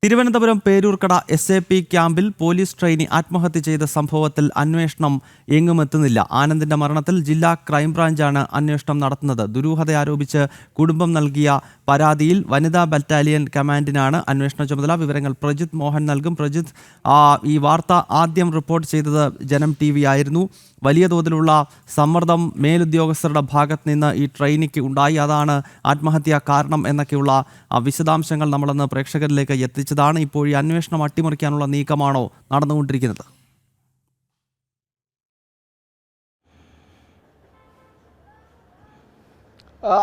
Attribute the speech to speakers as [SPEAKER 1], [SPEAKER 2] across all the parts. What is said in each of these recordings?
[SPEAKER 1] Thiruvananthapuram Peroorkada SAP ക്യാമ്പിൽ police trainee ആത്മഹത്യ ചെയ്ത സംഭവത്തിൽ അന്വേഷണം എങ്ങുമെത്തുന്നില്ല. ആനന്ദിന്റെ മരണത്തിൽ ജില്ലാ ക്രൈംബ്രാഞ്ചാണ് അന്വേഷണം നടത്തുന്നത്. ദുരൂഹത ആരോപിച്ച് കുടുംബം നൽകിയ പരാതിയിൽ വനിതാ ബറ്റാലിയൻ കമാൻഡിനാണ് അന്വേഷണ ചുമതല. വിവരങ്ങൾ പ്രജിത് മോഹൻ നൽകും. പ്രജിത്, ഈ വാർത്ത ആദ്യം റിപ്പോർട്ട് ചെയ്തത് ജനം TV ആയിരുന്നു. വലിയ തോതിലുള്ള സമ്മർദ്ദം മേലുദ്യോഗസ്ഥരുടെ ഭാഗത്ത് നിന്ന് ഈ ട്രെയിനിക്ക് ഉണ്ടായി. അതാണ് ആത്മഹത്യാ കാരണം എന്നൊക്കെയുള്ള വിശദാംശങ്ങൾ നമ്മളന്ന് പ്രേക്ഷകരിലേക്ക് എത്തിച്ചതാണ്. ഇപ്പോൾ ഈ അന്വേഷണം അട്ടിമറിക്കാനുള്ള നീക്കമാണോ നടന്നുകൊണ്ടിരിക്കുന്നത്?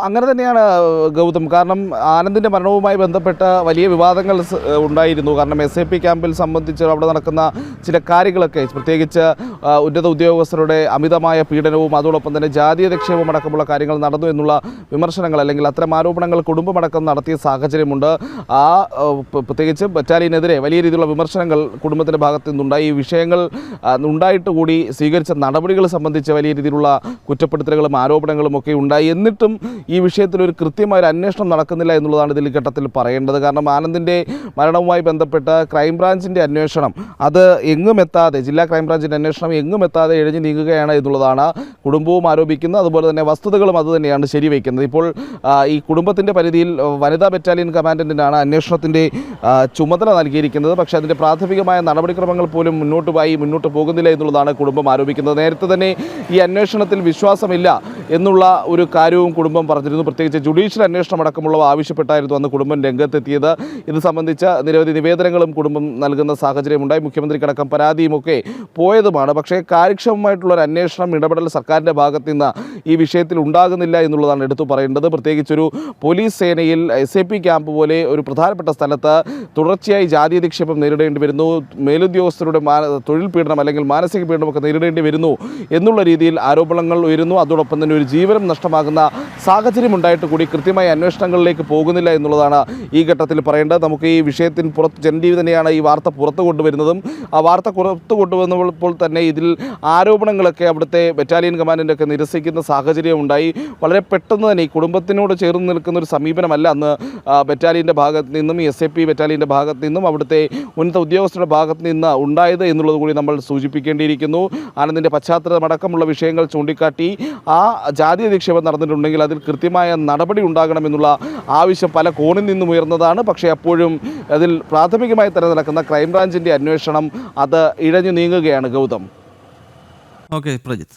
[SPEAKER 2] അങ്ങനെ തന്നെയാണ് ഗൗതം. കാരണം ആനന്ദിൻ്റെ മരണവുമായി ബന്ധപ്പെട്ട വലിയ വിവാദങ്ങൾ ഉണ്ടായിരുന്നു. കാരണം SAP ക്യാമ്പിൽ സംബന്ധിച്ച് അവിടെ നടക്കുന്ന ചില കാര്യങ്ങളൊക്കെ, പ്രത്യേകിച്ച് ഉന്നത ഉദ്യോഗസ്ഥരുടെ അമിതമായ പീഡനവും അതോടൊപ്പം തന്നെ ജാതീയധിക്ഷേപം അടക്കമുള്ള കാര്യങ്ങൾ നടന്നു എന്നുള്ള വിമർശനങ്ങൾ, അല്ലെങ്കിൽ അത്തരം ആരോപണങ്ങൾ കുടുംബമടക്കം നടത്തിയ സാഹചര്യമുണ്ട്. പ്രത്യേകിച്ച് ബറ്റാലിയനെതിരെ വലിയ രീതിയിലുള്ള വിമർശനങ്ങൾ കുടുംബത്തിൻ്റെ ഭാഗത്തു നിന്നുണ്ടായി. ഈ വിഷയങ്ങൾ ഉണ്ടായിട്ട് കൂടി സ്വീകരിച്ച നടപടികൾ സംബന്ധിച്ച് വലിയ രീതിയിലുള്ള കുറ്റപ്പെടുത്തലുകളും ആരോപണങ്ങളും ഒക്കെ ഉണ്ടായി. എന്നിട്ടും ഈ വിഷയത്തിൽ ഒരു കൃത്യമായ ഒരു അന്വേഷണം നടക്കുന്നില്ല എന്നുള്ളതാണ് ഇതിൽ ഘട്ടത്തിൽ പറയേണ്ടത്. കാരണം ആനന്ദിൻ്റെ മരണവുമായി ബന്ധപ്പെട്ട ക്രൈംബ്രാഞ്ചിൻ്റെ അന്വേഷണം അത് എങ്ങുമെത്താതെ, ജില്ലാ ക്രൈംബ്രാഞ്ചിൻ്റെ അന്വേഷണം എങ്ങുമെത്താതെ ഇഴഞ്ഞു നീങ്ങുകയാണ് എന്നുള്ളതാണ് കുടുംബവും ആരോപിക്കുന്നത്. അതുപോലെ തന്നെ വസ്തുതകളും അതുതന്നെയാണ് ശരിവയ്ക്കുന്നത്. ഇപ്പോൾ ഈ കുടുംബത്തിൻ്റെ പരിധിയിൽ വനിതാ ബറ്റാലിയൻ കമാൻഡൻറ്റിനാണ് അന്വേഷണത്തിൻ്റെ ചുമതല നൽകിയിരിക്കുന്നത്. പക്ഷേ അതിൻ്റെ പ്രാഥമികമായ നടപടിക്രമങ്ങൾ പോലും മുന്നോട്ട് പോകുന്നില്ല എന്നുള്ളതാണ് കുടുംബം ആരോപിക്കുന്നത്. നേരത്തെ തന്നെ ഈ അന്വേഷണത്തിൽ വിശ്വാസമില്ല എന്നുള്ള ഒരു കാര്യവും കുടുംബം പറഞ്ഞിരുന്നു. പ്രത്യേകിച്ച് ജുഡീഷ്യൽ അന്വേഷണം അടക്കമുള്ളവ ആവശ്യപ്പെട്ടായിരുന്നു അന്ന് കുടുംബം രംഗത്തെത്തിയത്. ഇത് സംബന്ധിച്ച നിരവധി നിവേദനങ്ങളും കുടുംബം നൽകുന്ന സാഹചര്യമുണ്ടായി. മുഖ്യമന്ത്രിക്കടക്കം പരാതിയുമൊക്കെ പോയതുമാണ്. പക്ഷേ കാര്യക്ഷമമായിട്ടുള്ള ഒരു അന്വേഷണം, ഇടപെടൽ സർക്കാരിൻ്റെ ഭാഗത്ത് നിന്ന് ഈ വിഷയത്തിൽ ഉണ്ടാകുന്നില്ല എന്നുള്ളതാണ് എടുത്തു പറയേണ്ടത്. പ്രത്യേകിച്ചൊരു പോലീസ് സേനയിൽ SAP ക്യാമ്പ് പോലെ ഒരു പ്രധാനപ്പെട്ട സ്ഥലത്ത് തുടർച്ചയായി ജാതീയധിക്ഷേപം നേരിടേണ്ടി വരുന്നു, മേലുദ്യോഗസ്ഥരുടെ തൊഴിൽ പീഡനം അല്ലെങ്കിൽ മാനസിക പീഡനമൊക്കെ നേരിടേണ്ടി വരുന്നു എന്നുള്ള രീതിയിൽ ആരോപണങ്ങൾ ഉയരുന്നു. അതോടൊപ്പം തന്നെ ഒരു ജീവനം നഷ്ടമാകുന്ന സാഹചര്യം ഉണ്ടായിട്ട് കൂടി കൃത്യമായ അന്വേഷണങ്ങളിലേക്ക് പോകുന്നില്ല എന്നുള്ളതാണ് ഈ ഘട്ടത്തിൽ പറയേണ്ടത്. നമുക്ക് ഈ വിഷയത്തിന് ജനം TV തന്നെയാണ് ഈ വാർത്ത പുറത്തു കൊണ്ടുവരുന്നതും. ആ വാർത്ത പുറത്തു കൊണ്ടുവന്നപ്പോൾ തന്നെ ഇതിൽ ആരോപണങ്ങളൊക്കെ അവിടുത്തെ ബറ്റാലിയൻ കമാൻഡൻ്റ് ഒക്കെ നിരസിക്കുന്ന സാഹചര്യം ഉണ്ടായി. വളരെ പെട്ടെന്ന് തന്നെ ഈ കുടുംബത്തിനോട് ചേർന്ന് നിൽക്കുന്ന ഒരു സമീപനമല്ല അന്ന് ബറ്റാലിയൻ്റെ ഭാഗത്ത് നിന്നും, ഈ SAP ബറ്റാലിയൻ്റെ ഭാഗത്ത് നിന്നും, അവിടുത്തെ ഉന്നത ഉദ്യോഗസ്ഥരുടെ ഭാഗത്ത് നിന്ന് ഉണ്ടായത് എന്നുള്ളത് കൂടി നമ്മൾ സൂചിപ്പിക്കേണ്ടിയിരിക്കുന്നു. ആനന്ദിൻ്റെ പശ്ചാത്തലമടക്കമുള്ള വിഷയങ്ങൾ ചൂണ്ടിക്കാട്ടി ആ ജാതീയധിക്ഷേപം നടന്നിട്ടുണ്ടെങ്കിൽ അതിൽ കൃത്യമായ നടപടി ഉണ്ടാകണമെന്നുള്ള ആവശ്യം പല കോണിൽ നിന്നും ഉയർന്നതാണ്. പക്ഷേ അപ്പോഴും അതിൽ പ്രാഥമികമായി തന്നെ നടക്കുന്ന ക്രൈംബ്രാഞ്ചിൻ്റെ അന്വേഷണം അത് ഇഴഞ്ഞു നീങ്ങുകയാണ് ഗൗതം.
[SPEAKER 1] ഓക്കെ പ്രജിത്ത്.